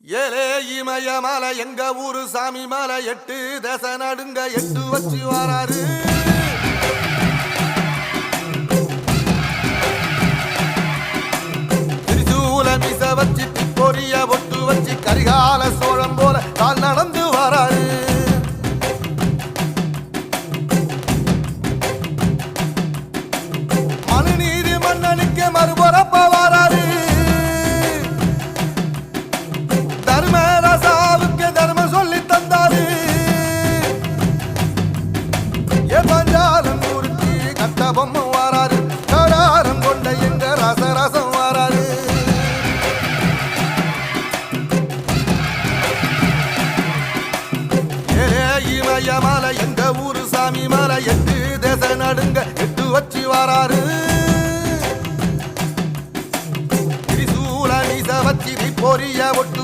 ஏலே இமயமலை எங்க ஊரு சாமி மலை 8 தேச நடுங்க 8 வச்சு வராரு. திரிசூல மிச வச்சு பொரிய ஒட்டு வச்சு கரிகால சோழம் போல கால் நடந்து வராரு. மனுநீதி மன்னனுக்கு மறுபுறப்ப வராரு. தர்மராசாவுக்கு தர்மம் சொல்லி தந்தாரு. பஞ்சாலம் ஊருக்கு கட்ட பொம்மை வாராரு. கடாரம் கொண்ட எங்க ரசரசம் வாராரு. இமயமலை எங்க ஊரு சாமி மலை 8 தேச நடுங்க 8 வச்சு வாராரு. திரிசூல மீச வச்சு பொரிய ஒட்டு